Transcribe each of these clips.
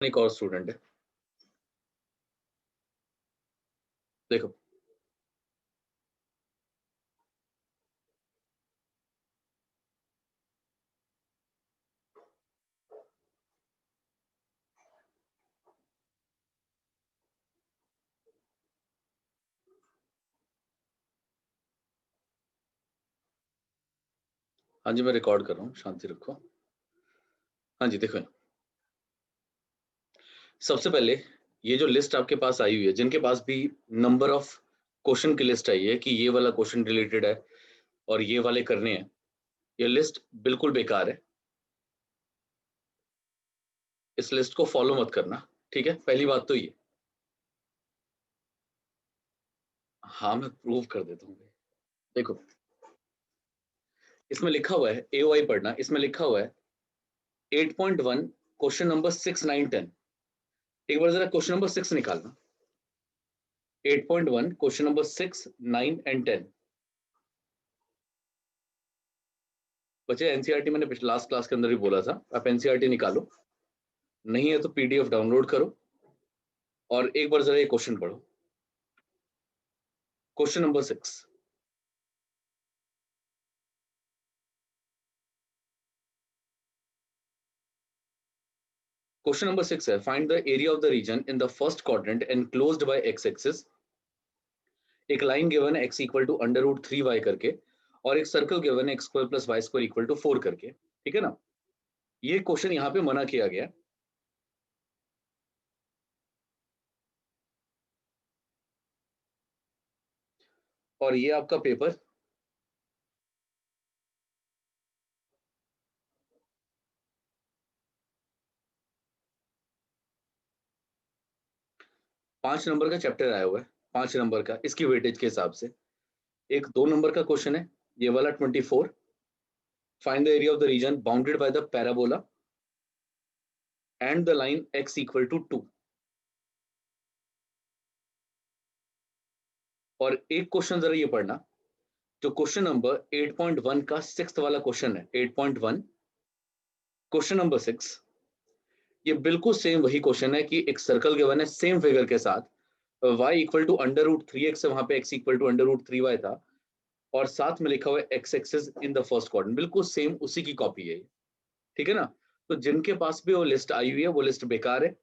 एक और स्टूडेंट है, देखो। हाँ जी, मैं रिकॉर्ड कर रहा हूँ, शांति रखो। हाँ जी, देखो, सबसे पहले ये जो लिस्ट आपके पास आई हुई है, जिनके पास भी नंबर ऑफ क्वेश्चन की लिस्ट आई है कि ये वाला क्वेश्चन रिलेटेड है और ये वाले करने हैं, ये लिस्ट बिल्कुल बेकार है। इस लिस्ट को फॉलो मत करना, ठीक है? पहली बात तो ये। हाँ, मैं प्रूव कर देता हूँ। देखो, इसमें लिखा हुआ है एओआई पढ़ना, इसमें लिखा हुआ है 8.1 क्वेश्चन नंबर 6, 9, 10। एक बार जरा क्वेश्चन नंबर 6 निकालना। 8.1 क्वेश्चन नंबर 6, 9 एंड 10। बच्चे, एनसीईआरटी मैंने पिछले लास्ट क्लास के अंदर भी बोला था, आप एनसीईआरटी निकालो, नहीं है तो पीडीएफ डाउनलोड करो और एक बार जरा ये क्वेश्चन पढ़ो। Question number 6। क्वेश्चन नंबर 6 है, find the area of the region in the first quadrant enclosed by x axis. एक लाइन गिवन है x equal to under root 3y करके, और एक सर्कल गिवन है x square plus y square equal to 4 करके, ठीक है ना? ये क्वेश्चन यहाँ पे मना किया गया। और ये आपका पेपर 5 नंबर का चैप्टर आया हुआ है, 5 नंबर का, इसकी वेटेज के हिसाब से। एक 2 नंबर का क्वेश्चन है, ये वाला 24, find the area of the region bounded by the parabola and the line x equal to 2। और एक क्वेश्चन जरा ये पढ़ना, जो क्वेश्चन नंबर 8.1 का 6th वाला क्वेश्चन है, 8.1 क्वेश्चन नंबर 6। ये बिल्कुल सेम वही क्वेश्चन है कि एक सर्कल गिवन है सेम फिगर के साथ, y equal to under root 3x है, वहां पे x equal to under root 3y था, और साथ में लिखा हुआ है x axis in the first quadrant. बिल्कुल सेम उसी की कॉपी है ये, ठीक है ना? तो जिनके पास भी वो लिस्ट आई हुई है, वो लिस्ट बेकार है,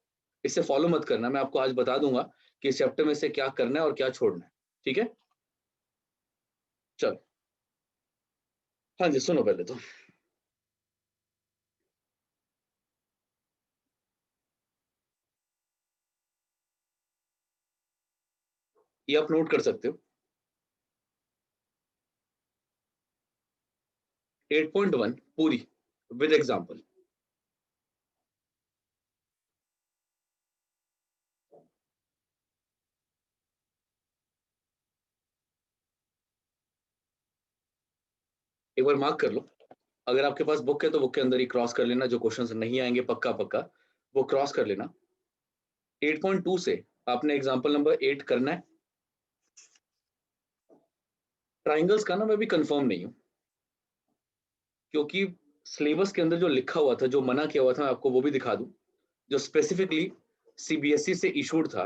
इसे फॉलो मत करना। मैं आपको आज बता दूंगा कि इस चैप्टर में से क्या करना है और क्या छोड़ना है, ठीक है? चलो, हाँ जी, सुनो पहले तो। ये आप नोट कर सकते हो, 8.1 पूरी विद एग्जाम्पल। एक बार मार्क कर लो, अगर आपके पास बुक है तो बुक के अंदर ही क्रॉस कर लेना, जो क्वेश्चंस नहीं आएंगे पक्का पक्का वो क्रॉस कर लेना। 8.2 से आपने एग्जाम्पल नंबर 8 करना है। ट्राइंगल्स का ना मैं भी कंफर्म नहीं हूँ, क्योंकि सिलेबस के अंदर जो लिखा हुआ था, जो मना किया हुआ था, मैं आपको वो भी दिखा दूं, जो स्पेसिफिकली सीबीएसई से इशूड था।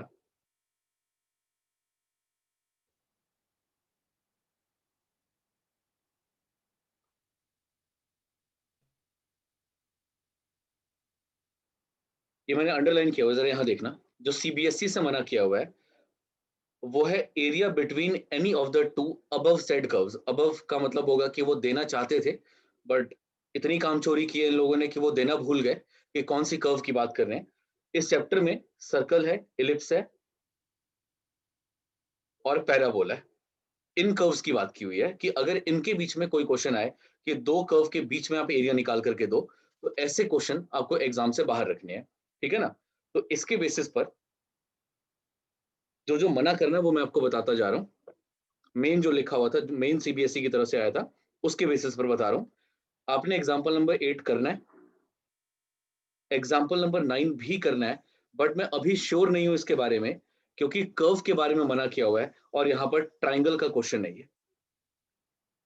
ये मैंने अंडरलाइन किया हुआ है, जरा यहाँ देखना। जो सीबीएसई से मना किया हुआ है वो है area between any of the two above said curves. Above का मतलब होगा कि वो देना चाहते थे, बट इतनी कामचोरी की है इन लोगों ने कि वो देना भूल गए कि कौन सी कर्व की बात कर रहे हैं। इस चैप्टर में सर्कल है, इलिप्स है और पैराबोला है। इन कर्व्स की बात की हुई है कि अगर इनके बीच में कोई क्वेश्चन आए कि दो कर्व के बीच में आप एरिया निकाल करके दो, तो ऐसे क्वेश्चन आपको एग्जाम से बाहर रखने हैं, ठीक है ना? तो इसके बेसिस पर जो जो मना करना है वो मैं आपको बताता जा रहा हूँ। मेन जो लिखा हुआ था, मेन सीबीएसई की तरफ से आया था, उसके बेसिस पर बता रहा हूँ। आपने एग्जाम्पल नंबर 8 करना है, एग्जाम्पल नंबर 9 भी करना है, बट मैं अभी श्योर नहीं हूं इसके बारे में, क्योंकि कर्व के बारे में मना किया हुआ है और यहाँ पर ट्राइंगल का क्वेश्चन नहीं है।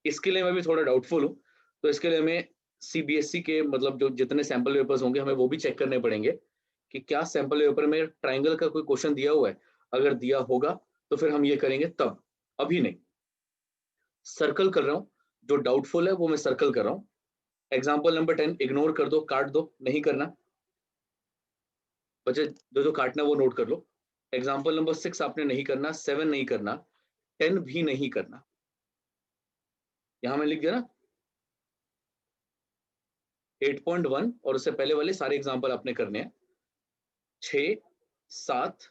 इसके लिए मैं भी थोड़ा डाउटफुल हूँ, तो इसके लिए हमें सीबीएसई के मतलब जो जितने सैंपल पेपर्स होंगे हमें वो भी चेक करने पड़ेंगे कि क्या सैंपल पेपर में ट्राइंगल का कोई क्वेश्चन दिया हुआ है, अगर दिया होगा तो फिर हम ये करेंगे तब, अभी नहीं। सर्कल कर रहा हूं, जो डाउटफुल है वो मैं सर्कल कर रहा हूं। एग्जाम्पल नंबर 10 इग्नोर कर दो, काट दो, नहीं करना। बच्चे जो जो काटना वो नोट कर लो। एग्जाम्पल नंबर 6 आपने नहीं करना, 7 नहीं करना, 10 भी नहीं करना। यहां मैं लिख दिया ना 8.1 और उससे पहले वाले सारे एग्जाम्पल आपने करने हैं। 6, 7,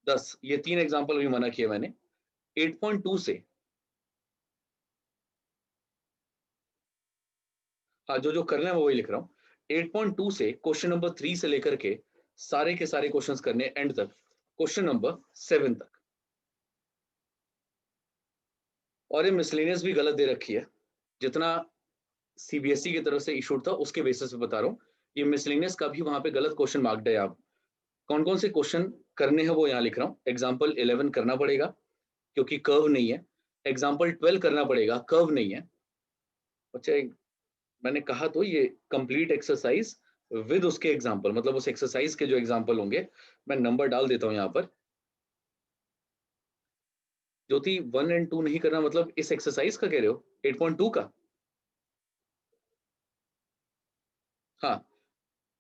10 ये 3 एग्जाम्पल भी मना किए मैंने। 8.2 से, हाँ जो जो करना है वो वही लिख रहा हूँ। 8.2 से क्वेश्चन नंबर 3 से लेकर के सारे के सारे क्वेश्चंस करने एंड तक, क्वेश्चन नंबर 7 तक। और ये मिसलेनियस भी गलत दे रखी है, जितना सीबीएसई की तरफ से इशूड था उसके बेसिस पे बता रहा हूँ। ये मिसलेनियस का भी वहां पे गलत क्वेश्चन मार्क्ड है। आप कौन कौन से क्वेश्चन करने हैं वो यहाँ लिख रहा हूँ। एग्जाम्पल 11 करना पड़ेगा क्योंकि कर्व नहीं है। एग्जाम्पल 12 करना पड़ेगा, कर्व नहीं है। अच्छा मैंने कहा तो ये कंप्लीट एक्सरसाइज विद उसके एग्जाम्पल, मतलब उस एक्सरसाइज के जो एग्जाम्पल होंगे मैं नंबर डाल देता हूँ यहाँ पर। ज्योति 1 और 2 नहीं करना मतलब इस एक्सरसाइज का कह रहे हो, 8.2 का? हाँ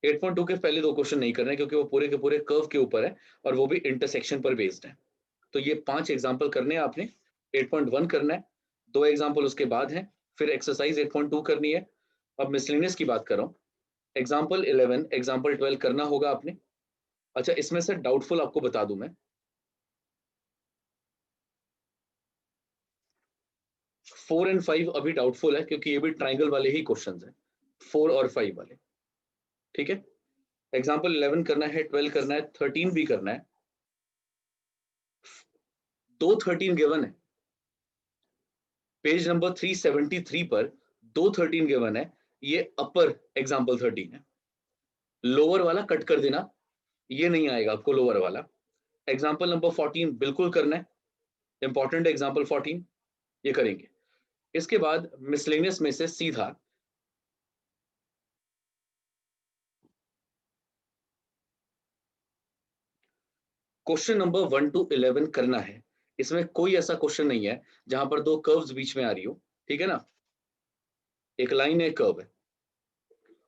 8.2 के पहले 2 क्वेश्चन नहीं करना है क्योंकि वो पूरे के पूरे कर्व के ऊपर है और वो भी इंटरसेक्शन पर बेस्ड है। तो ये 5 एग्जाम्पल करने हैं आपने। 8.1 करना है, 2 एग्जाम्पल उसके बाद हैं, फिर एक्सरसाइज 8.2 करनी है। अब मिसलेनियस की बात कर रहा हूँ। एग्जाम्पल 11, एग्जाम्पल 12 करना होगा आपने। अच्छा इसमें से डाउटफुल आपको बता दूं मैं, 4 और 5 अभी डाउटफुल है क्योंकि ये भी ट्राइंगल वाले ही क्वेश्चंस हैं, 4 और 5 वाले। ठीक है, एग्जाम्पल 11 करना है, 12 करना है, 13 भी करना है। 2 13 गिवन है पेज नंबर 373 पर, 2 13 गिवन है। ये अपर एग्जाम्पल 13 है। लोअर वाला कट कर देना, ये नहीं आएगा आपको लोअर वाला। एग्जाम्पल नंबर 14 बिल्कुल करना है, इंपॉर्टेंट एग्जाम्पल 14, ये करेंगे। इसके बाद मिसलेनियस में से सीधा क्वेश्चन नंबर 1 to 11 करना है। इसमें कोई ऐसा क्वेश्चन नहीं है जहां पर 2 कर्व्स बीच में आ रही हो, ठीक है ना, एक लाइन है, कर्व है।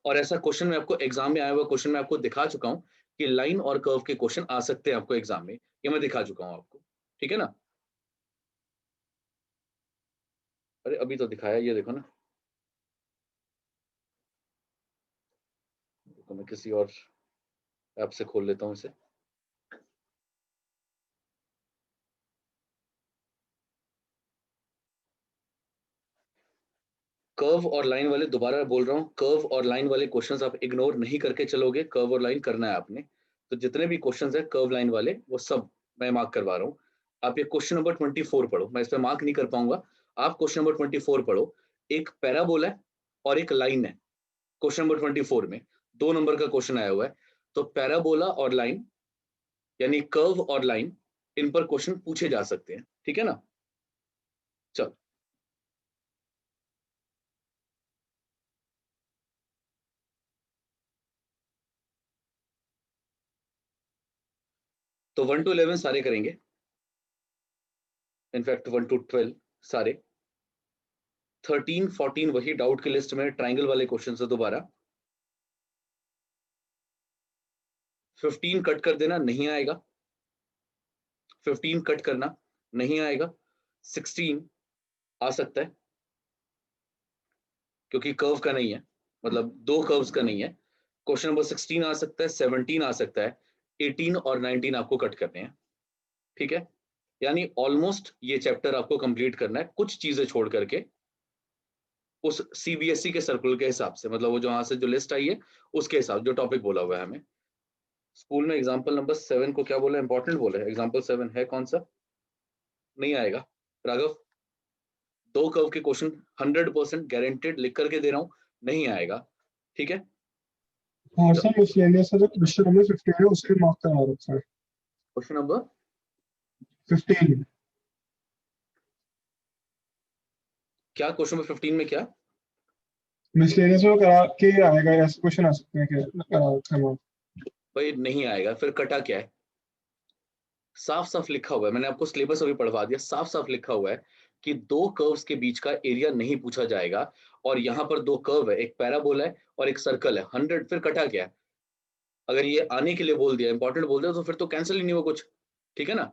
और ऐसा क्वेश्चन में आपको एग्जाम में आया हुआ क्वेश्चन में आपको दिखा चुका हूं कि लाइन और कर्व के क्वेश्चन आ सकते हैं आपको एग्जाम में, ये मैं दिखा चुका हूं आपको, ठीक है ना। अरे अभी तो दिखाया, ये देखो ना, तो मैं किसी और ऐप से खोल लेता हूं इसे। कर्व और लाइन वाले, दोबारा बोल रहा हूँ, कर्व और लाइन वाले क्वेश्चंस आप इग्नोर नहीं करके चलोगे, कर्व और लाइन करना है आपने। तो जितने भी क्वेश्चंस है कर्व लाइन वाले वो सब मैं मार्क करवा रहा हूँ। आप ये क्वेश्चन नंबर 24 पढ़ो, मैं इस पर मार्क नहीं कर पाऊंगा। आप क्वेश्चन नंबर 24 पढ़ो। एक पैराबोला है और एक लाइन है क्वेश्चन नंबर 24 में, 2 नंबर का क्वेश्चन आया हुआ है। तो पैराबोला और लाइन यानी कर्व और लाइन, इन पर क्वेश्चन पूछे जा सकते हैं, ठीक है ना। चलो तो 1 to 11 सारे करेंगे, इनफैक्ट 1 to 12 सारे। 13 14 वही डाउट की लिस्ट में ट्राइंगल वाले क्वेश्चन से दोबारा। 15 कट कर देना, नहीं आएगा। 15 कट करना, नहीं आएगा। 16 आ सकता है क्योंकि कर्व का नहीं है, मतलब 2 कर्व्स का नहीं है। क्वेश्चन नंबर 16 आ सकता है, 17 आ सकता है। 18 और 19 आपको कट करने हैं, ठीक है। यानी ऑलमोस्ट ये चैप्टर आपको कंप्लीट करना है, कुछ चीजें छोड़ करके उस सीबीएसई के सर्कुलर के हिसाब से, मतलब वो जो यहाँ से जो लिस्ट आई है उसके हिसाब, जो टॉपिक बोला हुआ है हमें। स्कूल में एग्जाम्पल नंबर 7 को क्या बोला, इंपॉर्टेंट बोला है। एग्जाम्पल 7 है कौन सा? नहीं आएगा राघव। 2 कर्व के क्वेश्चन 100% गारंटेड लिख करके दे रहा हूँ, नहीं आएगा, ठीक है। और सर मिसलेनियस का जो क्वेश्चन नंबर 15 है उसके मार्क करा रखा है। क्वेश्चन नंबर 15 क्या, क्वेश्चन नंबर 15 में क्या? मिसलेनियस में करा के आएगा, ऐसे क्वेश्चन आ सकते हैं कि भाई नहीं आएगा, फिर कटा क्या है? साफ साफ लिखा हुआ है, मैंने आपको सिलेबस अभी पढ़वा दिया, साफ साफ लिखा हुआ है कि दो कर्व्स के बीच का एरिया नहीं पूछा जाएगा। और यहाँ पर दो कर्व है, एक पैराबोला है और एक सर्कल है, 100, फिर कटा क्या है? अगर ये आने के लिए बोल दिया, इंपॉर्टेंट बोल दिया, तो फिर तो कैंसिल ही नहीं हुआ कुछ, ठीक है ना?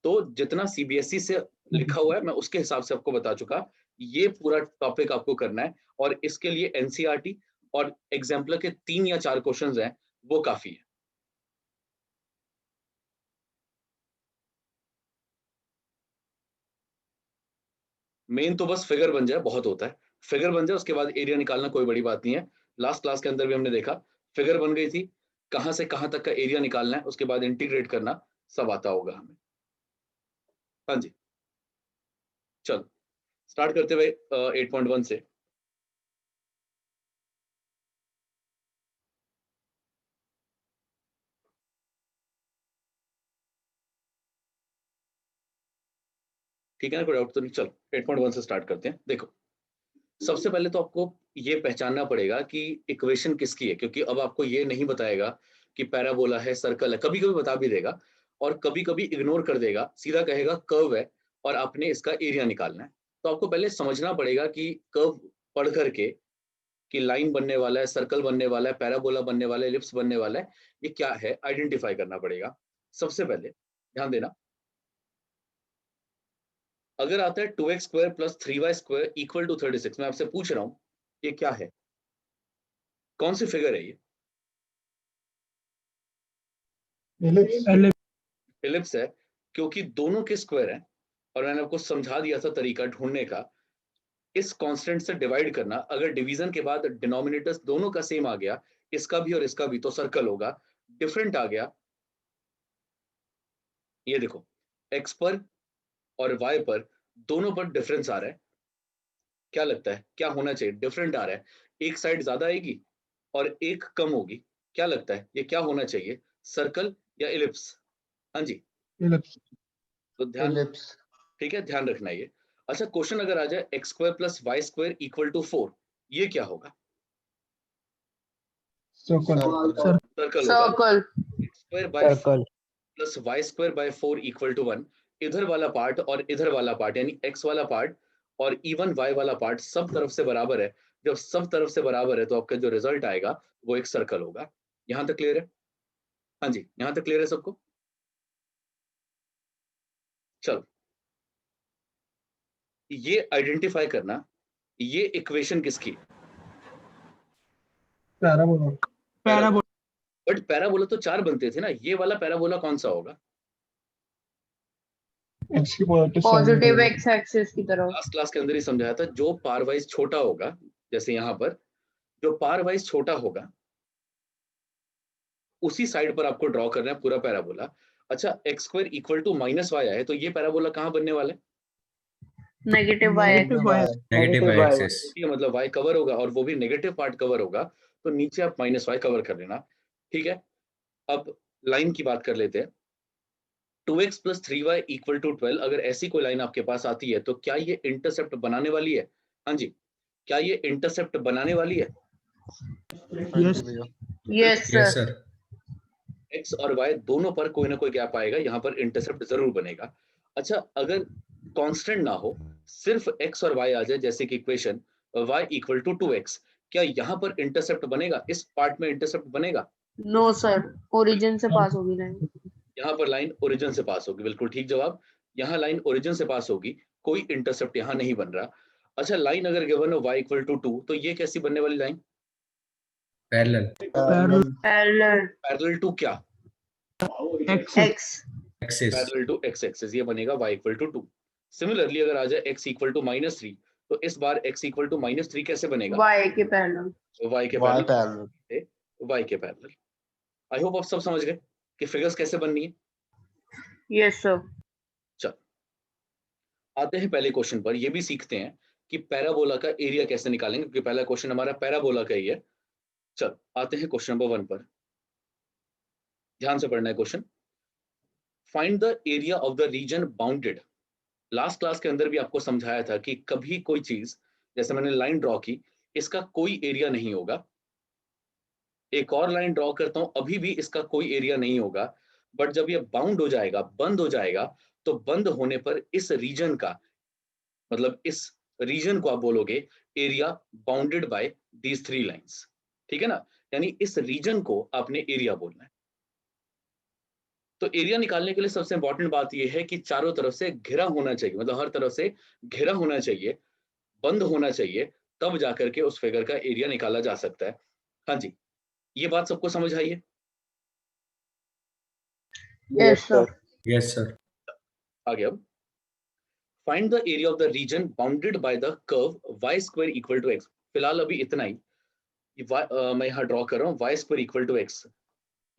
तो जितना सीबीएसई से लिखा हुआ है मैं उसके हिसाब से आपको बता चुका, ये पूरा टॉपिक आपको करना है। और इसके लिए एनसीईआरटी और एग्जाम्पलर के 3 या 4 क्वेश्चंस हैं, वो काफी है। मेन तो बस फिगर बन जाए बहुत होता है, फिगर बन जाए उसके बाद एरिया निकालना कोई बड़ी बात नहीं है। लास्ट क्लास के अंदर भी हमने देखा, फिगर बन गई थी, कहां से कहां तक का एरिया निकालना है, उसके बाद इंटीग्रेट करना, सब आता होगा हमें। हाँ जी, चलो स्टार्ट करते हुए 8.1 से। ठीक है ना, कोई डाउट तो नहीं? चलो 8.1 से स्टार्ट करते हैं। देखो, सबसे पहले तो आपको ये पहचानना पड़ेगा कि इक्वेशन किसकी है, क्योंकि अब आपको ये नहीं बताएगा कि पैराबोला है, सर्कल है, कभी कभी बता भी देगा और कभी कभी इग्नोर कर देगा, सीधा कहेगा कर्व है और आपने इसका एरिया निकालना है। तो आपको पहले समझना पड़ेगा कि कर्व पढ़ करके कि लाइन बनने वाला है, सर्कल बनने वाला है, पैराबोला बनने वाला है, एलिप्स बनने वाला है, ये क्या है आइडेंटिफाई करना पड़ेगा। सबसे पहले ध्यान देना, अगर आता है 2x² + 3y² = 36, मैं आपसे पूछ रहा हूं ये क्या है, कौन सी फिगर है ये? एलिप्स है, क्योंकि दोनों के स्क्वायर हैं और मैंने आपको समझा दिया था तरीका ढूंढने का, इस कांस्टेंट से डिवाइड करना। अगर डिवीजन के बाद डिनोमिनेटर्स दोनों का सेम आ गया, इसका भी और इसका भी, तो सर्कल होगा। डिफरेंट आ गया, ये देखो, x पर और y पर दोनों पर डिफरेंस आ रहा है, क्या लगता है क्या होना चाहिए? डिफरेंट आ रहा है, एक साइड ज्यादा आएगी और एक कम होगी, क्या लगता है ये क्या होना चाहिए, सर्कल या इलिप्स? हाँ जी, तो ध्यान, एलिप्स। ठीक है, ध्यान रखना ये। अच्छा, क्वेश्चन अगर आ जाए x² + y² = 4, ये क्या होगा? सर्कल। सर्कल होगा। सर्कल। x² / 4 circle. + y² / 4 = 1, इधर वाला पार्ट और इधर वाला पार्ट यानी x वाला पार्ट और इवन y वाला पार्ट सब तरफ से बराबर है। जब सब तरफ से बराबर है तो आपका जो रिजल्ट आएगा वो एक सर्कल होगा। यहां तक क्लियर है? हाँ जी, यहां तक क्लियर है सबको? चलो, ये आइडेंटिफाई करना, ये इक्वेशन किसकी? पैराबोला। बट पैराबोला तो 4 बनते थे ना, ये वाला पैराबोला कौन सा होगा? x की पॉजिटिव पॉजिटिव एक्स एक्सिस की तरफ। लास्ट क्लास के अंदर ही समझाया था, जो पार वाइज छोटा होगा, जैसे यहाँ पर जो पार वाइज छोटा होगा उसी साइड पर आपको ड्रॉ करना है पूरा पैराबोला। अच्छा, x² = -y है, तो ये पैराबोला कहाँ बनने वाला है? Negative y negative y axis. ठीक है, मतलब y कवर होगा और वो भी नेगेटिव पार्ट कवर होगा, तो नीचे आप -y कवर कर लेना। ठीक है, अब लाइन की बात कर लेते हैं। 2x + 3y = 12, अगर ऐसी कोई लाइन आपके पास आती है तो क्या ये इंटरसेप्ट बनाने वाली है? हाँ जी, क्या ये इंटरसेप्ट बनाने वाली है? Yes yes sir. Sir. x और y दोनों पर कोई ना कोई गैप आएगा, यहाँ पर इंटरसेप्ट जरूर बनेगा। अच्छा, अगर कांस्टेंट ना हो, सिर्फ x और y आ जाए, जैसे कि इक्वेशन y = 2x, क्या यहाँ पर इंटरसेप्ट बनेगा? इस पार्ट में इंटरसेप्ट बनेगा? नो सर, ओरिजिन से पास होगी लाइन। यहाँ पर लाइन ओरिजिन से पास होगी, बिल्कुल ठीक जवाब। यहाँ लाइन ओरिजिन से पास होगी, कोई इंटरसेप्ट यहाँ नहीं बन रहा। अच्छा, लाइन अगर गिवन हो y = 2, तो ये कैसी बनने वाली line? Parallel. Parallel parallel to क्या? X. Axis. Parallel to x axis, ये बनेगा y = 2। सिमिलरली अगर आ जाए x = -3, तो इस बार x = -3 कैसे बनेगा? वाई के पैरेलल। y के पैरेलल, y के पैरेलल। आई होप आप सब समझ गए कि फिगर्स कैसे बननी है। Yes sir. चल, आते हैं पहले क्वेश्चन पर, ये भी सीखते हैं कि पैराबोला का एरिया कैसे निकालेंगे, क्योंकि पहला क्वेश्चन हमारा पैराबोला का ही है। चल, आते हैं क्वेश्चन नंबर 1 पर, ध्यान से पढ़ना है question. Find the area of the region bounded. Last class के अंदर भी आपको समझाया था कि कभी कोई चीज, जैसे मैंने लाइन ड्रॉ की, इसका कोई एरिया नहीं होगा। एक और लाइन ड्रॉ करता हूं, अभी भी इसका कोई एरिया नहीं होगा, बट जब ये बाउंड हो जाएगा, बंद हो जाएगा, तो बंद होने पर इस रीजन का मतलब इस रीजन को आप बोलोगे area bounded by these 3 lines. ठीक है ना, यानी इस रीजन को आपने एरिया बोलना है। तो एरिया निकालने के लिए सबसे इंपॉर्टेंट बात यह है कि चारों तरफ से घिरा होना चाहिए, मतलब हर तरफ से घिरा होना चाहिए, बंद होना चाहिए, तब जाकर के उस फिगर का एरिया निकाला जा सकता है। हाँ जी, ये बात सबको समझ आई है? Yes, sir. Yes, sir. आगे अब find the area of the region bounded by the curve y square equal to x। फिलहाल अभी इतना ही। मैं यहाँ ड्रॉ कर रहा हूँ y square equal to x।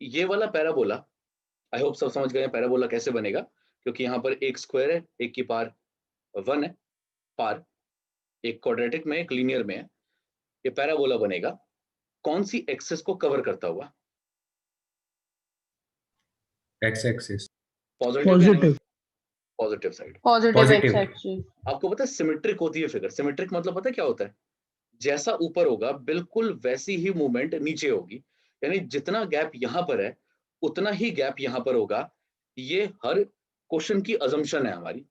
ये वाला पैराबोला, आई होप सब समझ गए हैं पैराबोला कैसे बनेगा, क्योंकि यहाँ पर एक स्क्वायर है, एक की पार 1 है, पार एक क्वाड्रेटिक में एक लीनियर में है। ये पैराबोला बनेगा कौन सी एक्सिस को कवर करता हुआ? X-axis. Positive. Positive side. Positive Positive. x-axis. आपको पता है सिमेट्रिक होती है फिगर। सिमेट्रिक मतलब पता है क्या होता है? जैसा ऊपर होगा बिल्कुल वैसी ही मूवमेंट नीचे होगी, यानी जितना गैप यहाँ पर है उतना ही गैप यहाँ पर होगा। ये हर क्वेश्चन की अजम्पशन है हमारी।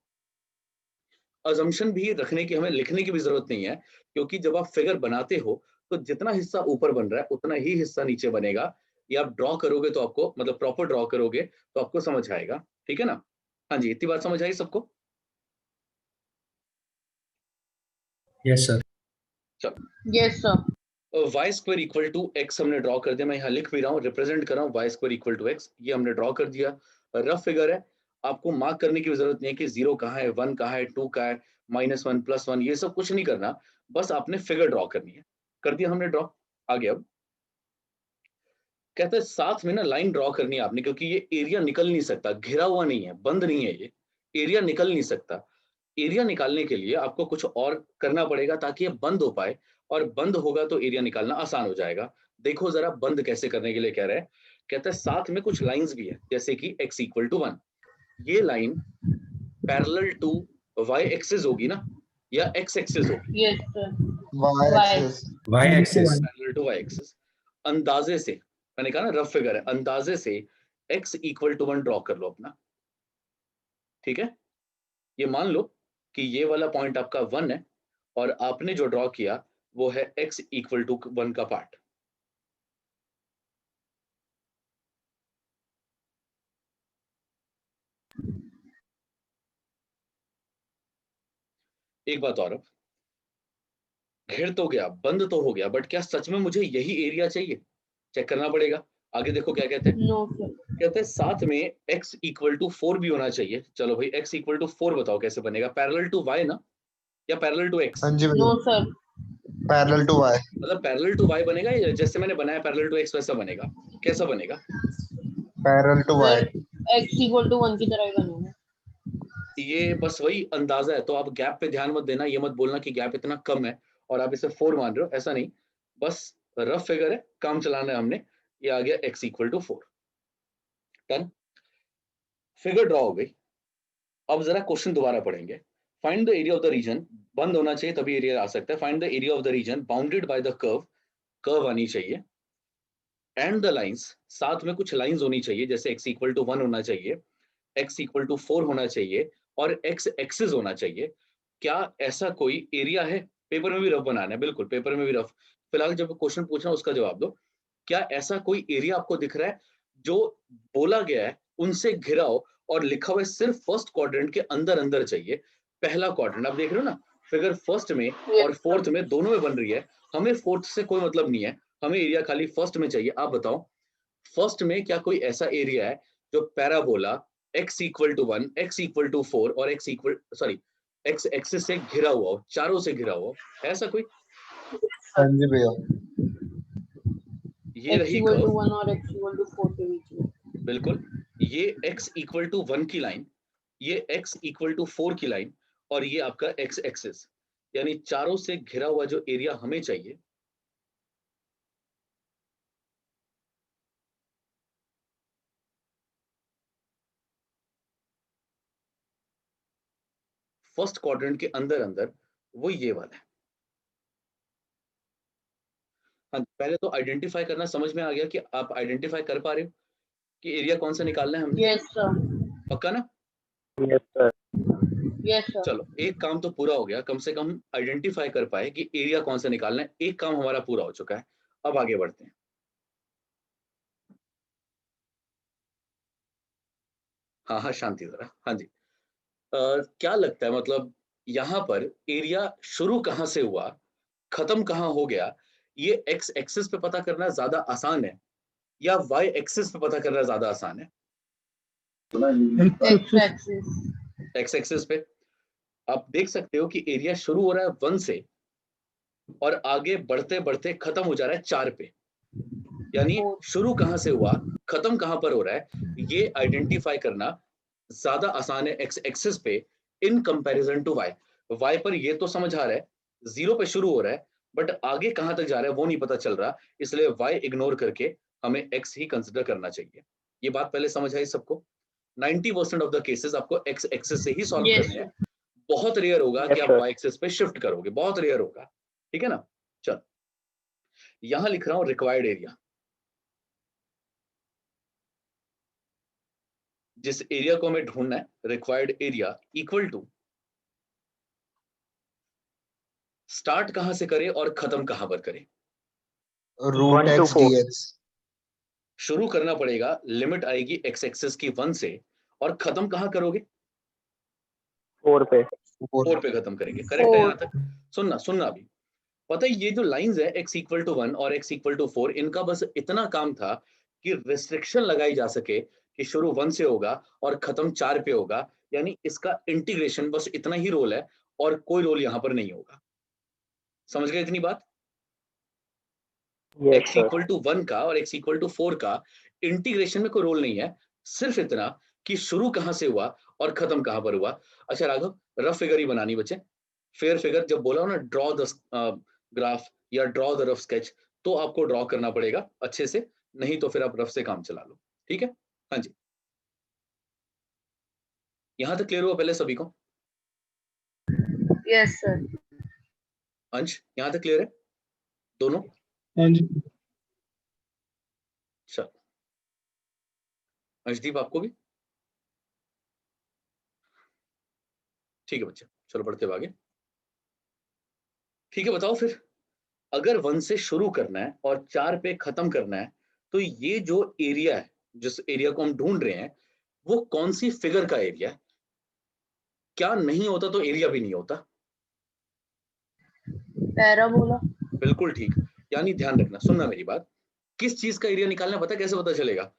अजम्पशन भी रखने की, हमें लिखने की भी जरूरत नहीं है, क्योंकि जब आप फिगर बनाते हो तो जितना हिस्सा ऊपर बन रहा है उतना ही हिस्सा नीचे बनेगा। ये आप ड्रॉ करोगे तो आपको, मतलब प्रॉपर ड्रॉ करोगे तो आपको समझ आएगा। ठीक है ना? हाँ जी, इतनी बात समझ आई सबको? Yes, sir. चलो, Yes, sir. Y square equal to x हमने ड्रॉ कर दिया। मैं यहाँ लिख भी रहा हूँ, रिप्रेजेंट कर रहा हूँ y square equal to x. ये हमने ड्रॉ कर दिया। रफ फिगर है, आपको मार्क करने की जरूरत नहीं है कि 0 कहाँ है, 1 कहाँ है, 2 कहाँ है, -1 +1, ये सब कुछ नहीं करना। बस आपने फिगर ड्रॉ करनी है। कर दिया हमने ड्रॉ। आगे अब कहते हैं साथ में ना लाइन ड्रॉ करनी है आपने, क्योंकि ये एरिया निकल नहीं सकता, घिरा हुआ नहीं है, बंद नहीं है, ये एरिया निकल नहीं सकता। एरिया निकालने के लिए आपको कुछ और करना पड़ेगा ताकि ये बंद हो पाए, और बंद होगा तो एरिया निकालना आसान हो जाएगा। देखो जरा बंद कैसे करने के लिए कह रहे हैं। कहते हैं साथ में कुछ लाइंस भी है, जैसे कि x इक्वल टू 1। ये line parallel to y axis होगी ना, या x एक्सिस होगी? Yes, sir. y-axis। Y-axis. Parallel to y axis. अंदाजे से, मैंने कहा ना रफ फिगर है, अंदाजे से x इक्वल टू 1 ड्रॉ कर लो अपना। ठीक है, ये मान लो कि ये वाला पॉइंट आपका 1 है, और आपने जो ड्रॉ किया वो है x इक्वल टू 1 का पार्ट। एक बात और, अब घिर तो गया, बंद तो हो गया, बट क्या सच में मुझे यही एरिया चाहिए? चेक करना पड़ेगा। आगे देखो क्या कहते हैं। No, sir. कहते हैं साथ में x इक्वल टू 4 भी होना चाहिए। चलो भाई, x इक्वल टू 4 बताओ कैसे बनेगा? पैरेलल टू y ना, या पैरेलल टू x? हाँ जी भैया, No, sir. Parallel to y। मतलब पैरेलल टू y बनेगा, या जैसे मैंने बनाया पैरेलल टू x वैसा बनेगा? कैसा बनेगा? Parallel to y। Sir, x equal to 1 की तरह ही बनेगा. ये बस वही अंदाजा है, तो आप गैप पे ध्यान मत देना। ये मत बोलना कि गैप इतना कम है और आप इसे 4 मान रहे हो, ऐसा नहीं। बस रफ फिगर है, काम चलाना है हमने। ये आ गया x equal to 4। Done, figure draw हो गई। अब जरा क्वेश्चन दोबारा पढ़ेंगे। Find the area of the region, बंद होना चाहिए तभी एरिया आ सकता है। Find the area of the region bounded by the curve, curve आनी चाहिए, एंड द लाइंस, साथ में कुछ लाइंस होनी चाहिए, जैसे x इक्वल टू 1 होना चाहिए, x इक्वल टू 4 होना चाहिए, और x एक्सिस होना चाहिए। क्या ऐसा कोई एरिया है? पेपर में भी रफ बनाना है, बिल्कुल पेपर में भी रफ। फिलहाल जब क्वेश्चन पूछना उसका जवाब दो। क्या ऐसा कोई एरिया आपको दिख रहा है जो बोला गया है उनसे घिरा हो, और लिखा हुआ है सिर्फ फर्स्ट क्वाड्रेंट के अंदर अंदर चाहिए? पहला क्वाड्रेंट आप देख रहे हो ना, फिगर फर्स्ट में और Yes, फोर्थ sir. में दोनों में बन रही है। हमें फोर्थ से कोई मतलब नहीं है, हमें एरिया खाली फर्स्ट में चाहिए। आप बताओ फर्स्ट में क्या कोई ऐसा एरिया है जो parabola x equal to 1, x equal to 4 और x एक्सिस से घिरा हुआ हो, चारों से घिरा हुआ हो? ऐसा कोई? हाँ जी भैया। ये x रही equal to कर्व, 1 और x equal to 4 के बीच में. बिल्कुल। ये x इक्वल टू 1 की लाइन, ये x इक्वल टू 4 की लाइन, और ये आपका x एक्सिस, यानी चारों से घिरा हुआ जो एरिया हमें चाहिए, फर्स्ट क्वाड्रेंट के अंदर अंदर, वो ये वाला है। हाँ, पहले तो आइडेंटिफाई करना समझ में आ गया कि आप आइडेंटिफाई कर पा रहे हो कि एरिया कौन सा निकालना है हमने, Yes, sir. पक्का ना? Yes, sir. Yes, sir. चलो एक काम तो पूरा हो गया, कम से कम आइडेंटिफाई कर पाए कि एरिया कौन सा निकालना है, एक काम हमारा पूरा हो चुका है। अब आगे बढ़ते हैं। हाँ हाँ शांति जरा, हाँ जी। क्या लगता है मतलब यहाँ पर एरिया शुरू कहाँ से हुआ, खत्म कहाँ हो गया, ये एक्स एक्सिस पे पता करना ज्यादा आसान है या वाई एक्सिस पे पता करना ज्यादा आसान है? X-axis. एक्स एक्सिस पे आप देख सकते हो कि एरिया शुरू हो रहा है 1 से और आगे बढ़ते बढ़ते खत्म हो जा रहा है 4 पे, यानी Four. शुरू कहाँ से हुआ, खत्म कहाँ पर हो रहा है, ये आइडेंटिफाई करना ज्यादा आसान है एक्स एक्सिस पे in comparison to y. Y पर ये तो समझ आ रहा है 0 पे शुरू हो रहा है, बट आगे कहाँ तक जा रहा है वो नहीं पता चल रहा, इसलिए वाई इग्नोर करके हमें एक्स ही कंसिडर करना चाहिए। ये बात पहले समझ आई सबको? 90% ऑफ द केसेस आपको एक्स एक्सिस से ही सॉल्व Yes, करने sir. हैं, बहुत रेयर होगा Yes, कि आप sir. वाई एक्सिस पे शिफ्ट करोगे, बहुत रेयर होगा, ठीक है ना? चल यहां लिख रहा हूं रिक्वायर्ड एरिया। जिस एरिया को हमें ढूंढना है, required area equal to start कहां से करें और खत्म कहां पर करें। Root 1 to x 4. D x. शुरू करना पड़ेगा, लिमिट आएगी एक्स एक्सिस की 1 से, और खत्म कहां करोगे? 4 पे. 4 पे खत्म करेंगे, करेक्ट है? 4. यहां तक सुनना अभी। पता है ये जो लाइंस है x इक्वल टू 1 और x इक्वल टू 4, इनका बस इतना काम था कि रिस्ट्रिक्शन लगाई जा सके कि शुरू 1 से होगा और खत्म 4 पे होगा, यानी इसका इंटीग्रेशन, बस इतना ही रोल है और कोई रोल यहां पर नहीं होगा। समझ गए इतनी बात? Yes, x sir. Equal to 1 का और x इक्वल टू 4 का इंटीग्रेशन में कोई रोल नहीं है, सिर्फ इतना कि शुरू कहां से हुआ और खत्म कहां पर हुआ। अच्छा राघव, रफ फिगर ही बनानी बच्चे, फेयर फिगर जब बोला हो ना, ड्रॉ द ग्राफ या ड्रॉ द रफ स्केच, तो आपको ड्रॉ करना पड़ेगा अच्छे से, नहीं तो फिर आप रफ से काम चला लो, ठीक है? हाँ जी, यहां तक क्लियर हुआ पहले सभी को? Yes, sir. अंश यहां तक क्लियर है दोनों? हाँ जी। चलो अंशदीप आपको भी ठीक है बच्चे, चलो बढ़ते हुए आगे। ठीक है बताओ फिर, अगर 1 से शुरू करना है और 4 पे खत्म करना है, तो ये जो एरिया है, जिस एरिया को हम ढूंढ रहे हैं, वो कौन सी फिगर का एरिया है? क्या नहीं होता तो एरिया भी नहीं होता? Parabola. बिल्कुल ठीक। यानी ध्यान रखना, सुनना मेरी बात, किस चीज का एरिया निकालना है पता है कैसे पता चलेगा?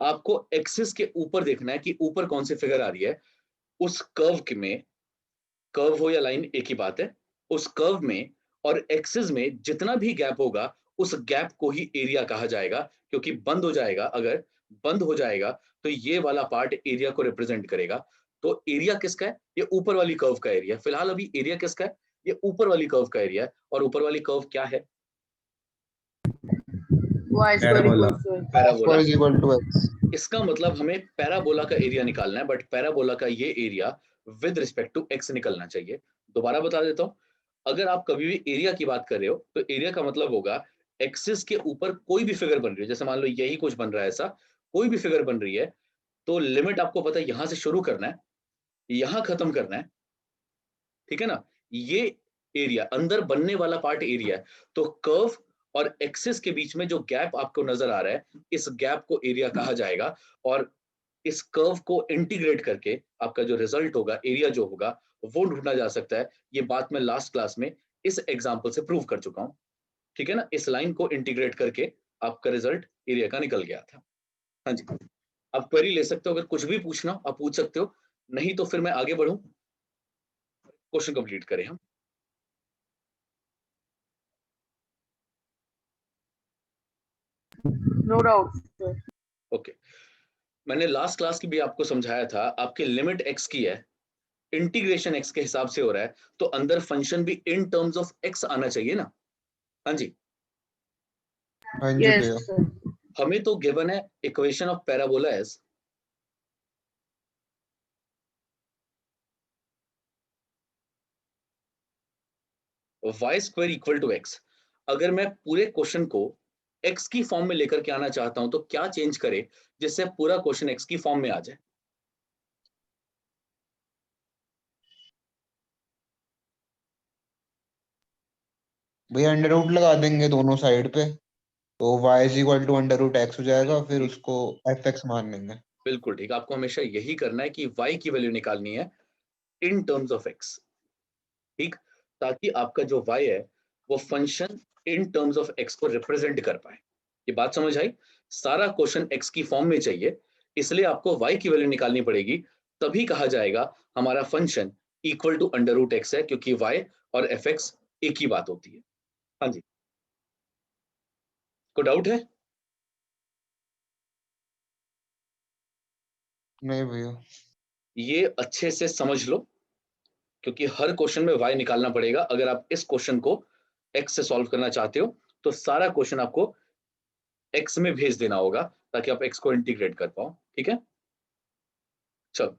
आपको एक्सिस के ऊपर देखना है कि ऊपर कौन सी फिगर आ रही है, उस कर्व में, कर्व हो या लाइन एक ही बात है, उस कर्व में और एक्सिस में जितना भी गैप होगा, उस गैप को ही एरिया कहा जाएगा, क्योंकि बंद हो जाएगा, अगर बंद हो जाएगा तो ये वाला पार्ट एरिया को रिप्रेजेंट करेगा। तो एरिया किसका है? ये ऊपर वाली कर्व का एरिया। फिलहाल अभी एरिया किसका है? ये ऊपर वाली कर्व का एरिया है, और ऊपर वाली कर्व क्या है? Y square Parabola. equals to X. Parabola. Is equal to x. इसका मतलब हमें पैराबोला का एरिया निकालना है, बट पैराबोला का ये area with respect to x निकलना चाहिए। दोबारा बता देता हूं, अगर आप कभी भी एरिया की बात कर रहे हो तो एरिया का मतलब होगा एक्सिस के ऊपर कोई भी फिगर बन रही है, जैसे मान लो यही कुछ बन रहा है, ऐसा कोई भी फिगर बन रही है, तो लिमिट आपको पता है यहां से शुरू करना है, यहां खत्म करना है, ठीक है ना? ये एरिया अंदर बनने वाला पार्ट एरिया है। तो कर्व और एक्सिस के बीच में जो गैप आपको नजर आ रहा है, इस गैप को एरिया कहा जाएगा, और इस कर्व को इंटीग्रेट करके आपका जो रिजल्ट होगा, एरिया जो होगा, वो ढूंढा जा सकता है। ये बात मैं लास्ट क्लास में इस एग्जांपल से प्रूव कर चुका हूं, ठीक है ना? इस लाइन को इंटीग्रेट करके आपका रिजल्ट एरिया का निकल गया था। हाँ जी, आप क्वेरी ले सकते हो, अगर कुछ भी पूछना हो आप पूछ सकते हो, नहीं तो फिर मैं आगे बढ़ूं, क्वेश्चन कंप्लीट करें हम। No doubt, sir. ओके, मैंने लास्ट क्लास की भी आपको समझाया था, आपकी लिमिट एक्स की है, इंटीग्रेशन एक्स के हिसाब से हो रहा है, तो अंदर फंक्शन भी इन टर्म्स ऑफ एक्स आना चाहिए ना? हाँ जी, हाँ जी Yes, भैया। sir. हमें तो गिवन है equation of parabola as y square equal to x. अगर मैं पूरे क्वेश्चन को x की फॉर्म में लेकर के आना चाहता हूं तो क्या चेंज करे जिससे पूरा क्वेश्चन x की फॉर्म में आ जाए? भैया अंडर रूट लगा देंगे दोनों साइड पे, तो y is equal to under root x हो जाएगा, फिर ठीक। उसको fx मान लेंगे। बिल्कुल ठीक, आपको हमेशा यही करना है कि y की वैल्यू निकालनी है इन टर्म्स ऑफ x, ठीक, ताकि आपका जो y है वो function in terms of x को रिप्रेजेंट कर पाए। ये बात समझ आई? सारा क्वेश्चन x की फॉर्म में चाहिए, इसलिए आपको y की वैल्यू निकालनी पड़ेगी, तभी कहा जाएगा हमारा function equal to under root x है, क्योंकि y और fx एक ही बात होती है। हाँ जी, कोई डाउट है? नहीं भैया। ये अच्छे से समझ लो, क्योंकि हर क्वेश्चन में y निकालना पड़ेगा। अगर आप इस क्वेश्चन को x से सॉल्व करना चाहते हो तो सारा क्वेश्चन आपको x में भेज देना होगा ताकि आप x को इंटीग्रेट कर पाओ, ठीक है? चलो,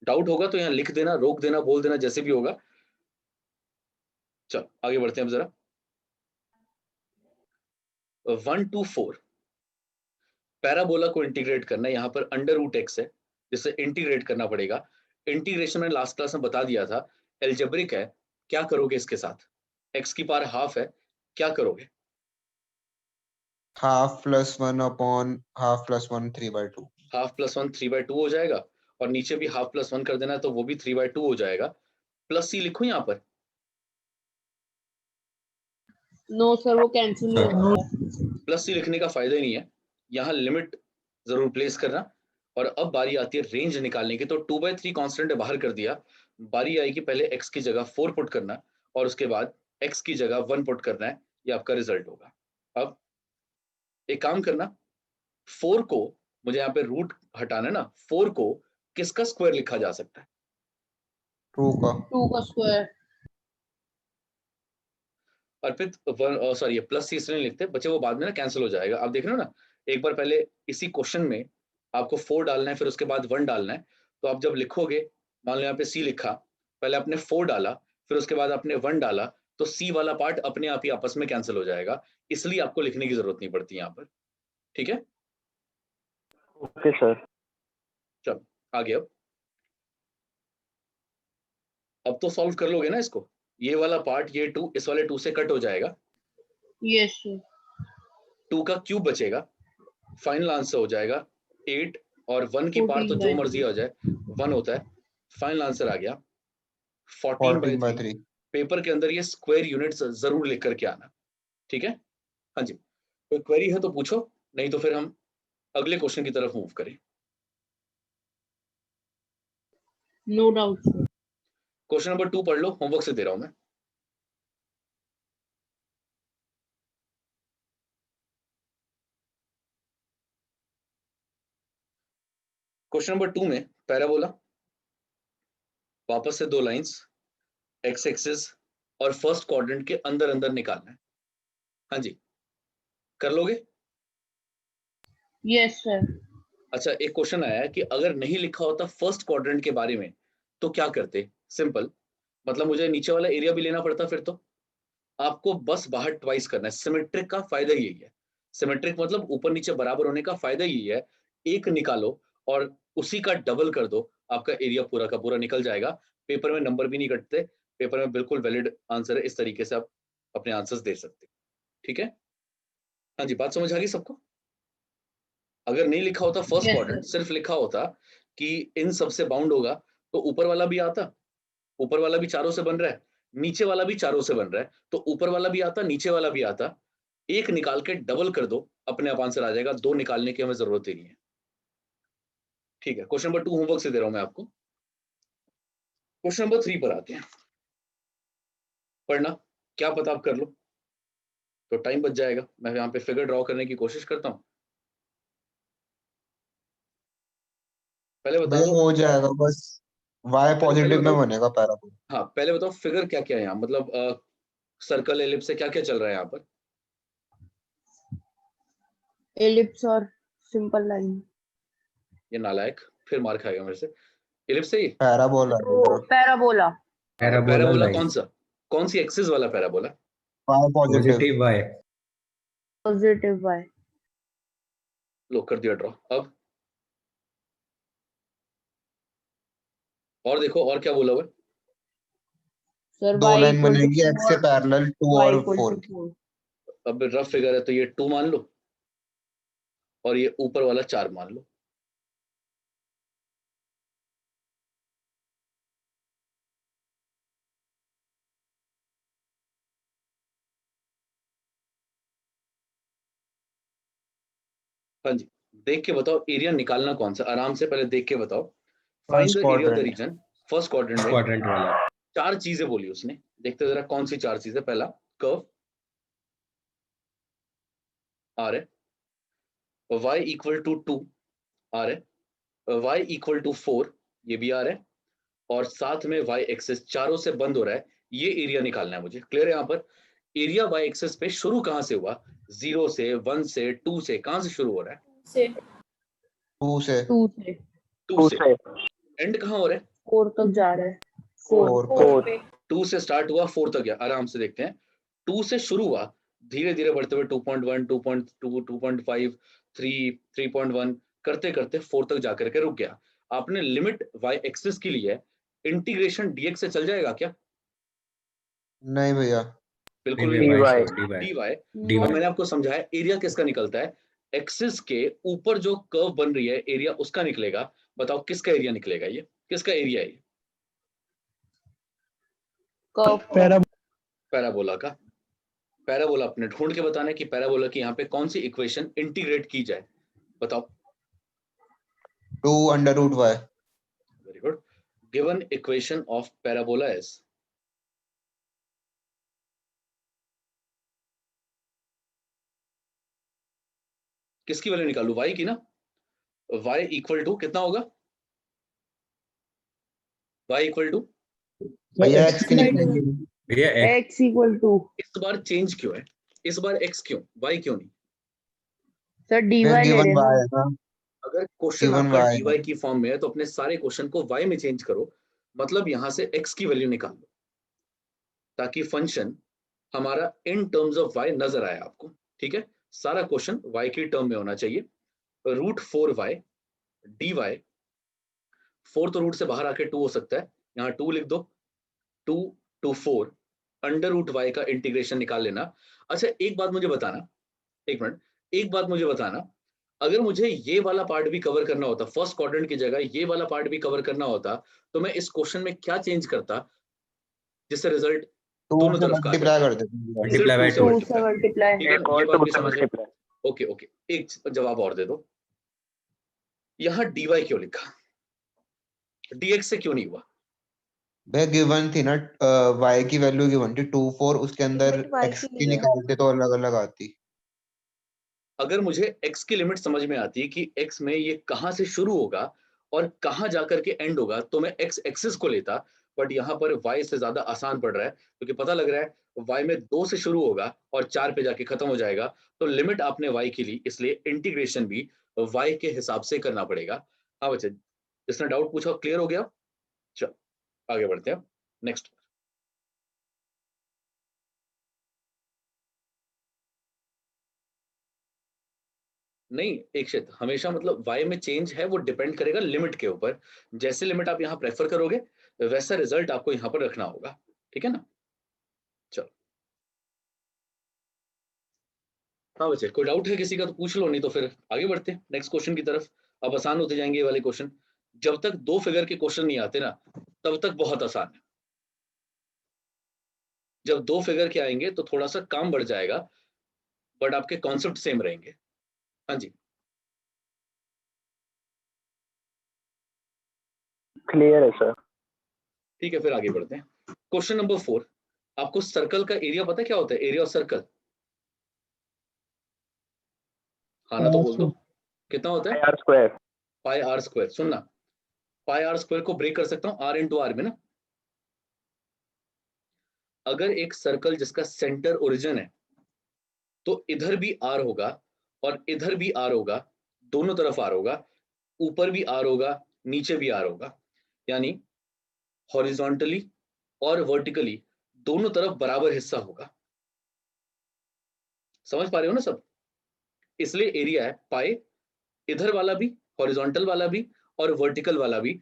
डाउट होगा तो यहाँ लिख देना, रोक देना, बोल देना, जैसे भी होगा। चलो आगे बढ़ते हैं अब जरा। 1 to 4 पैराबोला को इंटीग्रेट करना है। यहाँ पर अंडर रूट एक्स है जिसे इंटीग्रेट करना पड़ेगा। इंटीग्रेशन मैंने लास्ट क्लास में बता दिया था, एल्जेब्रिक है। क्या करोगे इसके साथ? एक्स की पावर हाफ है, क्या करोगे? Half plus one upon half plus one 3/2। Half plus one 3/2 हो जाएगा, और नीचे भी हाफ प्लस वन कर देना है तो वो भी 3/2 हो जाएगा। प्लस सी लिखो यहाँ पर। नो सर, वो कैंसिल नहीं होता है। प्लस सी लिखने का फायदा ही नहीं है, यहाँ लिमिट जरूर प्लेस करना। और अब बारी आती है रेंज निकालने की, तो 2/3 कांस्टेंट बाहर कर दिया। बारी आएगी पहले x की जगह 4 पुट करना, और उसके बाद x की जगह 1 पुट करना है। ये आपका रिजल्ट होगा। अब एक काम करना, 4 को, मुझे यहाँ पे रूट हटाना है ना, 4 को किसका स्क्वायर लिखा जा सकता है? 2 का। 2 का स्क्वायर। अर्पित, सॉरी, ये प्लस सी इसलिए नहीं लिखते बच्चे, वो बाद में ना कैंसिल हो जाएगा। आप देख रहे हो ना, एक बार पहले इसी क्वेश्चन में आपको 4 डालना है, फिर उसके बाद 1 डालना है। तो आप जब लिखोगे, मान लो यहाँ पे सी लिखा, पहले आपने 4 डाला, फिर उसके बाद आपने 1 डाला, तो सी वाला पार्ट अपने आप ही आपस में कैंसिल हो जाएगा, इसलिए आपको लिखने की जरूरत नहीं पड़ती यहाँ पर, ठीक है? Okay sir. चलो आगे। अब तो सॉल्व कर लोगे ना इसको? ये वाला पार्ट, ये 2 इस वाले 2 से कट हो जाएगा, यस सर। 2 का क्यूब बचेगा, फाइनल आंसर हो जाएगा 8, और 1 की पार तो जो मर्जी हो जाए 1 होता है। फाइनल आंसर आ गया 14/3। पेपर के अंदर ये स्क्वायर यूनिट्स जरूर लिख करके आना, ठीक है? हाँ जी, कोई क्वेरी है तो पूछो, नहीं तो फिर हम अगले क्वेश्चन की तरफ मूव करें। No doubt sir. Question number 2 पढ़ लो, होमवर्क से दे रहा हूं मैं। क्वेश्चन नंबर 2 में पैराबोला, वापस से 2 लाइंस, एक्स एक्सिस और फर्स्ट क्वाड्रेंट के अंदर अंदर निकालना है। हाँ जी, कर लोगे? Yes sir. अच्छा, एक क्वेश्चन आया है कि अगर नहीं लिखा होता फर्स्ट क्वाड्रेंट के बारे में तो क्या करते? सिंपल, मतलब मुझे नीचे वाला एरिया भी लेना पड़ता, फिर तो आपको बस बाहर ट्वाइस करना है। सिमेट्रिक का फायदा यही है, सिमेट्रिक मतलब ऊपर नीचे बराबर होने का फायदा यही है। एक निकालो और उसी का डबल कर दो, आपका एरिया पूरा का पूरा निकल जाएगा। पेपर में नंबर भी नहीं कटते, पेपर में बिल्कुल वैलिड आंसर है। इस तरीके से आप अपने आंसर्स दे सकते, ठीक है? हाँ जी, बात समझ आ गई सबको? अगर नहीं लिखा होता फर्स्ट Yes, क्वाड्रेंट, sir. सिर्फ लिखा होता कि इन सब से बाउंड होगा, तो ऊपर वाला भी आता, ऊपर वाला भी चारों से बन रहा है, नीचे वाला भी चारों से बन रहा है, तो ऊपर वाला भी आता, नीचे वाला भी आता। एक निकाल के डबल कर दो, अपने आप आंसर आ जाएगा। 2 निकालने की हमें जरूरत ही नहीं है, ठीक है? क्वेश्चन नंबर 2 होमवर्क से दे रहा हूं मैं आपको। क्वेश्चन नंबर 3 पर आते हैं, पढ़ना, क्या पता आप कर लो तो टाइम बच जाएगा। मैं यहाँ पे फिगर ड्रॉ करने की कोशिश करता हूँ। पहले बता वो दो, हो जाएगा बस, y पहले पॉजिटिव में बताओ, बनेगा पैराबोला। हाँ पहले बताओ फिगर क्या क्या है यहाँ, मतलब सर्कल, एलिप्स से क्या क्या चल रहा है यहाँ पर? एलिप्स और सिंपल लाइन। ये नालायक फिर मार खाएगा मेरे से। एलिप्स से ही? पैराबोला है तो भैया। पैराबोला। Parabola parabola line. कौन सा? कौन सी एक्सिस वाला parabola? y positive positive y. Positive y. लो कर दिया ड्रॉ। अब और देखो और क्या बोला हुआ है। सर दो y लाइन equal to बनेगी x से 4, पैरेलल 2 y और equal 4 to की। 4. अब रफ फिगर है तो ये 2 मान लो और ये ऊपर वाला 4 मान लो। हाँ जी, देख के बताओ एरिया निकालना कौन सा, आराम से पहले देख के बताओ। Find the area of the region, first quadrant में क्वाड्रेंट वाला. 4 चीजें बोली उसने, देखते जरा कौन सी 4 चीजें। पहला कर्व आ रहा है, y इक्वल टू 2 आ रहा है, y इक्वल टू 4 ये भी आ रहा है, और साथ में y एक्सिस चारों से बंद हो रहा है। ये एरिया निकालना है मुझे। क्लियर है? यहाँ पर एरिया y एक्सिस पे शुरू कहाँ से हुआ, 0 से, 1 से, 2 से, कहाँ से शुरू हो रहा है? से 2 से 2 से 2 से। एंड कहाँ हो रहा है? 4 तक जा रहा है. 4 4 पे 2 से स्टार्ट हुआ 4 तक गया। आराम से देखते हैं, 2 से शुरू हुआ, धीरे धीरे बढ़ते हुए 2.1, 2.2, 2.5, 3, 3.1 करते करते 4 तक जाकर के रुक गया। आपने लिमिट y एक्सिस की ली है, इंटीग्रेशन dx से चल जाएगा क्या? नहीं भैया बिल्कुल dy, भी नहीं। dy. dy dy. और मैंने आपको समझाया एरिया किसका निकलता है, एक्सिस के ऊपर जो कर्व बन रही है एरिया उसका निकलेगा। बताओ किसका एरिया निकलेगा, ये किसका एरिया है? ये कर्व पैरा पैराबोला का। पैराबोला अपने ढूंढ के बताना है कि पैराबोला की यहाँ पे कौन सी इक्वेशन इंटीग्रेट की जाए, बताओ। 2 under root y। Very good. Given equation of parabola is, किसकी वैल्यू निकालू, y की ना। y इक्वल टू कितना होगा, y इक्वल टू, भैया x की निकलेगी। भैया x. x equal to इस बार चेंज क्यों है, इस बार x क्यों, y क्यों नहीं? सर dy भैया ले गिवन लेना. y है ना, अगर क्वेश्चन गिवन आपका y है। dy की फॉर्म में है तो अपने सारे क्वेश्चन को y में चेंज करो, मतलब यहां से x की वैल्यू निकाल लो, ताकि फंक्शन हमारा इन टर्म्स ऑफ y नजर आए आपको। ठीक है, सारा क्वेश्चन y की टर्म में होना चाहिए। √4y dy, 4 तो रूट से बाहर आके 2 हो सकता है, यहाँ 2 लिख दो, 2 to 4 अंडर रूट y का इंटीग्रेशन निकाल लेना। अच्छा एक बात मुझे बताना, एक मिनट, एक बात मुझे बताना, अगर मुझे ये वाला पार्ट भी कवर करना होता, फर्स्ट क्वाड्रेंट की जगह ये वाला पार्ट भी कवर करना होता, तो मैं इस क्वेश्चन में क्या चेंज करता जिससे रिजल्ट 2 दोनों से तरफ का आ मल्टीप्लाई जाता? कर देते हैं। सिर्फ Multiply by 2 से 2. 2 से मल्टीप्लाई। मल्टीप्लाई. ठीक है ना, ये बात भी समझ गए। ओके ओके, एक जवाब और दे दो, यहाँ dy क्यों लिखा, dx से क्यों नहीं हुआ? भैया गिवन थी ना, y की वैल्यू गिवन थी 2 4, उसके अंदर Limit y x की की ली है. निकालते तो अलग अलग आती। अगर मुझे x की लिमिट समझ में आती कि x में ये कहां से शुरू होगा और कहां जाकर के एंड होगा, तो मैं x एक्सिस को लेता। बट यहाँ पर y से ज्यादा आसान पड़ रहा है, क्योंकि पता लग रहा है y में 2 से शुरू होगा और 4 पे जाके खत्म हो जाएगा। तो लिमिट आपने y की ली, इसलिए इंटीग्रेशन भी y के हिसाब से करना पड़ेगा। हाँ बच्चे, जिसने डाउट पूछा क्लियर हो गया? चलो आगे बढ़ते हैं, नेक्स्ट। नहीं एक क्षेत्र हमेशा, मतलब y में चेंज है वो डिपेंड करेगा लिमिट के ऊपर। जैसे लिमिट आप यहाँ प्रेफर करोगे वैसा रिजल्ट आपको यहाँ पर रखना होगा। ठीक है ना? चलो हाँ बच्चे, कोई डाउट है किसी का तो पूछ लो, नहीं तो फिर आगे बढ़ते हैं नेक्स्ट क्वेश्चन की तरफ। अब आसान होते जाएंगे ये वाले क्वेश्चन। जब तक 2 फिगर के क्वेश्चन नहीं आते ना तब तक बहुत आसान है। जब 2 फिगर के आएंगे तो थोड़ा सा काम बढ़ जाएगा, बट आपके कॉन्सेप्ट सेम रहेंगे। हाँ जी, क्लियर है सर. ठीक है फिर आगे बढ़ते हैं। क्वेश्चन नंबर 4, आपको सर्कल का एरिया पता है क्या होता है, एरिया ऑफ सर्कल? हाँ ना तो बोल दो, कितना होता है? r square. Pi r square. सुनना, पाई आर स्क्वायर को ब्रेक कर सकता हूँ आर इंटू आर में ना। अगर एक सर्कल जिसका सेंटर ओरिजिन है तो इधर भी आर होगा और इधर भी आर होगा, दोनों तरफ आर होगा, ऊपर भी आर होगा, नीचे भी आर होगा, यानी हॉरिजॉन्टली और वर्टिकली दोनों तरफ बराबर हिस्सा होगा। समझ पा रहे हो ना सब? इसलिए एरिया है पाई, इधर वाला भी, हॉरिजॉन्टल वाला भी और वर्टिकल वाला भी,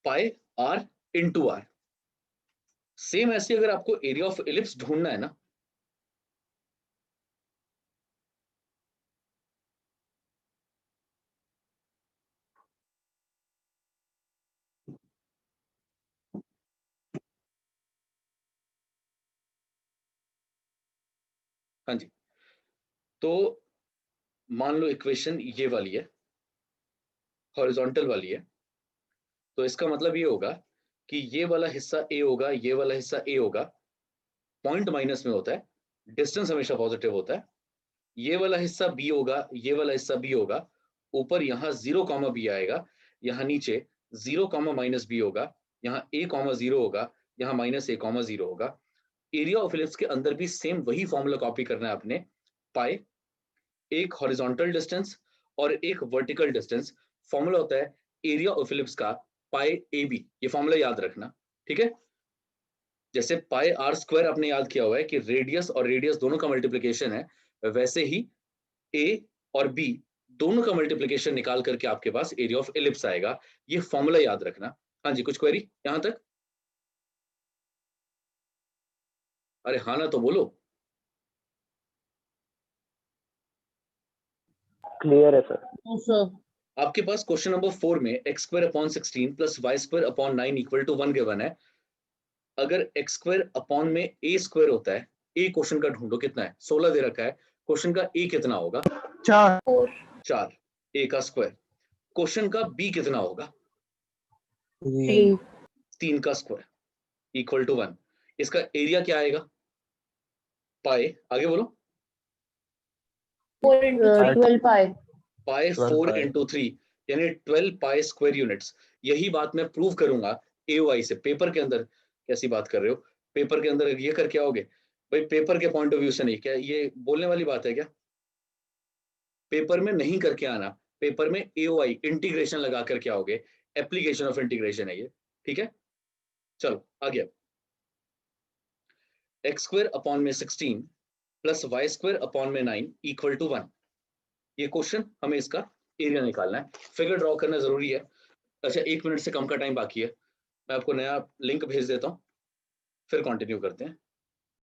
पाई आर इनटू आर। सेम ऐसे अगर आपको एरिया ऑफ इलिप्स ढूंढना है ना, हाँ जी, तो मान लो इक्वेशन ये वाली है, हॉरिजॉन्टल वाली है, तो इसका मतलब ये होगा कि ये वाला हिस्सा ए होगा, ये वाला हिस्सा ए होगा, पॉइंट माइनस में होता है, डिस्टेंस हमेशा पॉजिटिव होता है, ये वाला हिस्सा बी होगा, ये वाला हिस्सा बी होगा, ऊपर यहाँ 0, बी आएगा, यहाँ नीचे 0, माइनस बी होगा, यहाँ a, 0 होगा, यहाँ माइनस a, 0 होगा। एरिया ऑफ इलिप्स के अंदर भी सेम वही फॉर्मूला कॉपी करना है आपने, पाई, एक हॉरिजॉन्टल डिस्टेंस और एक वर्टिकल डिस्टेंस, फॉर्मूला होता है एरिया ऑफ इलिप्स का पाई ए बी, ये फॉर्मूला याद रखना, ठीक है? जैसे पाई आर स्क्वायर आपने याद किया हुआ है कि रेडियस और रेडियस दोनों का मल्टीप्लिकेशन है, वैसे ही ए और बी दोनों का मल्टीप्लिकेशन निकाल करके आपके पास एरिया ऑफ इलिप्स आएगा, ये फॉर्मूला याद रखना। हाँ जी, कुछ क्वेरी यहां तक? अरे हाँ ना तो बोलो। क्लियर है सर। No, sir. आपके पास क्वेश्चन नंबर 4 में x square upon 16 plus y square upon 9 equal to 1 given है। अगर x स्क्वायर अपॉन में a स्क्वायर होता है, a क्वेश्चन का ढूंढो कितना है, 16 दे रखा है, क्वेश्चन का a कितना होगा? 4 4, a का स्क्वायर। क्वेश्चन का b कितना होगा? 3. 3 का स्क्वायर इक्वल टू 1। इसका एरिया क्या आएगा? पाई, आगे बोलो। 12 pi. पाई 12 4 pi. इंटू 3 यानी 12 पाई स्क्वायर यूनिट्स। यही बात मैं प्रूव करूंगा AOI से। पेपर के अंदर कैसी बात कर रहे हो? पेपर के अंदर ये करके आओगे भाई? पेपर के पॉइंट ऑफ व्यू से नहीं, क्या ये बोलने वाली बात है क्या? पेपर में नहीं करके आना, पेपर में AOI इंटीग्रेशन लगा करके आओगे, एप्लीकेशन ऑफ इंटीग्रेशन है ये, ठीक है? चलो आगे। एक्स स्क्वायर अपॉन में 16 प्लस वाई स्क्वायर अपॉन में 9 इक्वल टू 1। ये क्वेश्चन हमें इसका एरिया निकालना है, फिगर ड्रॉ करना जरूरी है। अच्छा, 1 मिनट से कम का टाइम बाकी है, मैं आपको नया लिंक भेज देता हूँ, फिर कंटिन्यू करते हैं।